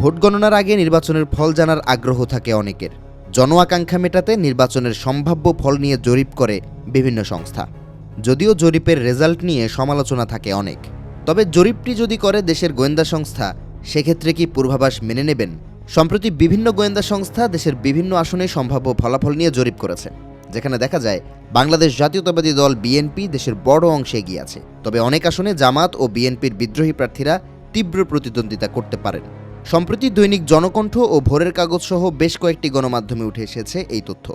Vote গণনার আগে নির্বাচনের ফল জানার আগ্রহ থাকে অনেকের। জন আকাঙ্ক্ষা মেটাতে নির্বাচনের সম্ভাব্য ফল নিয়ে জরিপ করে বিভিন্ন সংস্থা। যদিও জরিপের রেজাল্ট নিয়ে সমালোচনা থাকে অনেক, তবে জরিপটি যদি করে দেশের গোয়েন্দা সংস্থা, সেক্ষেত্রে কি পূর্বাভাস মেনে নেবেন? সম্প্রতি বিভিন্ন গোয়েন্দা সংস্থা দেশের বিভিন্ন আসনে সম্ভাব্য ফলাফল নিয়ে জরিপ করেছে, যেখানে দেখা যায় বাংলাদেশ জাতীয়তাবাদী দল বিএনপি দেশের বড় অংশে এগিয়ে আছে। তবে অনেক আসনে জামাত ও বিএনপির বিদ্রোহী প্রার্থীরা তীব্র প্রতিদ্বন্দ্বিতা করতে পারেন। সম্প্রতি দৈনিক জনকণ্ঠ ও ভোরের কাগজ সহ বেশ কয়েকটি গণমাধ্যমে উঠে এসেছে এই তথ্য।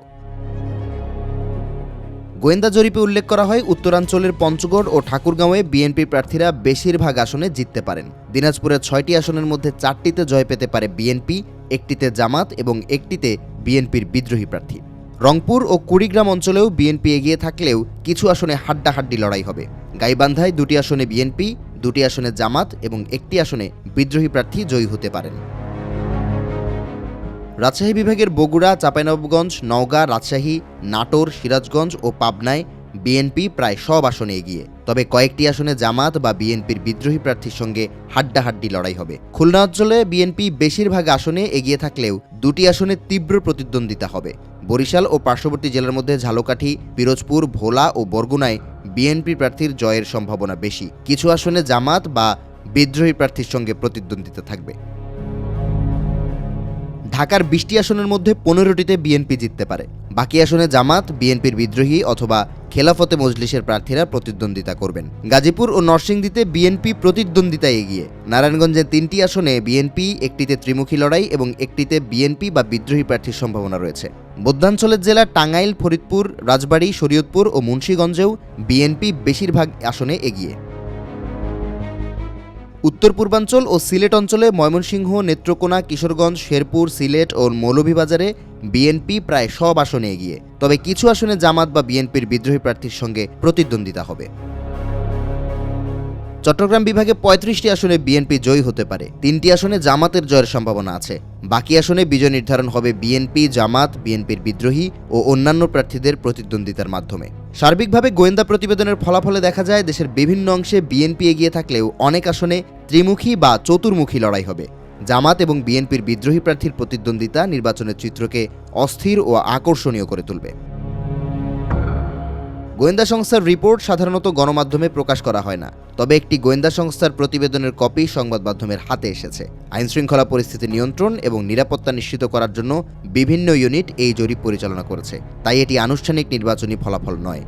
গোয়েন্দা জরিপে উল্লেখ করা হয়, উত্তরাঞ্চলের পঞ্চগড় ও ঠাকুরগাঁওয়ে বিএনপি প্রার্থীরা বেশিরভাগ আসনে জিততে পারেন। দিনাজপুরের 6টি আসনের মধ্যে 4টিতে জয় পেতে পারে বিএনপি, একটিতে জামাত এবং একটিতে বিএনপির বিদ্রোহী প্রার্থী। রংপুর ও কুড়িগ্রাম অঞ্চলেও বিএনপি এগিয়ে থাকলেও কিছু আসনে হাড্ডাহাড্ডি লড়াই হবে। গাইবান্ধায় 2টি আসনে বিএনপি, 2টি আসনে জামাত এবং 1টি আসনে বিদ্রোহী প্রার্থী জয়ী হতে পারেন। রাজশাহী বিভাগের বগুড়া, চাঁপাইনবাবগঞ্জ, নওগাঁ, রাজশাহী, নাটোর, সিরাজগঞ্জ ও পাবনায় বিএনপি প্রায় সব আসনে এগিয়ে। তবে কয়েকটি আসনে জামাত বা বিএনপির বিদ্রোহী প্রার্থীর সঙ্গে হাড্ডাহাড্ডি লড়াই হবে। খুলনা অঞ্চলে বিএনপি বেশিরভাগ আসনে এগিয়ে থাকলেও 2টি আসনে তীব্র প্রতিদ্বন্দ্বিতা হবে। বরিশাল ও পার্শ্ববর্তী জেলার মধ্যে ঝালকাঠি, পিরোজপুর, ভোলা ও বরগুনায় বিএনপি প্রার্থীর জয়ের সম্ভাবনা বেশি। কিছু আসনে জামাত বা বিদ্রোহী প্রার্থীর সঙ্গে প্রতিদ্বন্দ্বিতা থাকবে। ঢাকার 20টি আসনের মধ্যে 15টিতে বিএনপি জিততে পারে। বাকি আসনে জামাত, বিএনপির বিদ্রোহী অথবা খেলাফতে মজলিসের প্রার্থীরা প্রতিদ্বন্দ্বিতা করবেন। গাজীপুর ও নরসিংদীতে বিএনপি প্রতিদ্বন্দ্বিতায় এগিয়ে। নারায়ণগঞ্জের 3টি আসনে বিএনপি, একটিতে ত্রিমুখী লড়াই এবং একটিতে বিএনপি বা বিদ্রোহী প্রার্থীর সম্ভাবনা রয়েছে। মধ্যাঞ্চলের জেলা টাঙ্গাইল, ফরিদপুর, রাজবাড়ী, শরীয়তপুর ও মুন্সিগঞ্জেও বিএনপি বেশিরভাগ আসনে এগিয়ে। উত্তর পূর্বাঞ্চল ও সিলেট অঞ্চলে ময়মনসিংহ, নেত্রকোনা, কিশোরগঞ্জ, শেরপুর, সিলেট ও মৌলভীবাজারে বিএনপি প্রায় সব আসনে এগিয়ে। তবে কিছু আসনে জামাত বা বিএনপির বিদ্রোহী প্রার্থীর সঙ্গে প্রতিদ্বন্দ্বিতা হবে। চট্টগ্রাম বিভাগে 35টি আসনে বিএনপি জয়ী হতে পারে। 3টি আসনে জামাতের জয়ের সম্ভাবনা আছে। বাকি আসনে বিজয় নির্ধারণ হবে বিএনপি, জামাত, বিএনপির বিদ্রোহী ও অন্যান্য প্রার্থীদের প্রতিদ্বন্দ্বিতার মাধ্যমে। সার্বিকভাবে গোয়েন্দা প্রতিবেদনের ফলাফলে দেখা যায়, দেশের বিভিন্ন অংশে বিএনপি এগিয়ে থাকলেও অনেক আসনে ত্রিমুখী বা চতুর্মুখী লড়াই হবে। জামাত এবং বিএনপির বিদ্রোহী প্রার্থীর প্রতিদ্বন্দ্বিতা নির্বাচনের চিত্রকে অস্থির ও আকর্ষণীয় করে তুলবে। গোয়েন্দা সংস্থার রিপোর্ট সাধারণত গণমাধ্যমে প্রকাশ করা হয় না, তবে একটি গোয়েন্দা সংস্থার প্রতিবেদনের কপি সংবাদ মাধ্যমের হাতে এসেছে। আইনশৃঙ্খলা পরিস্থিতি নিয়ন্ত্রণ এবং নিরাপত্তা নিশ্চিত করার জন্য বিভিন্ন ইউনিট এই জরিপ পরিচালনা করেছে, তাই এটি আনুষ্ঠানিক নির্বাচনী ফলাফল নয়।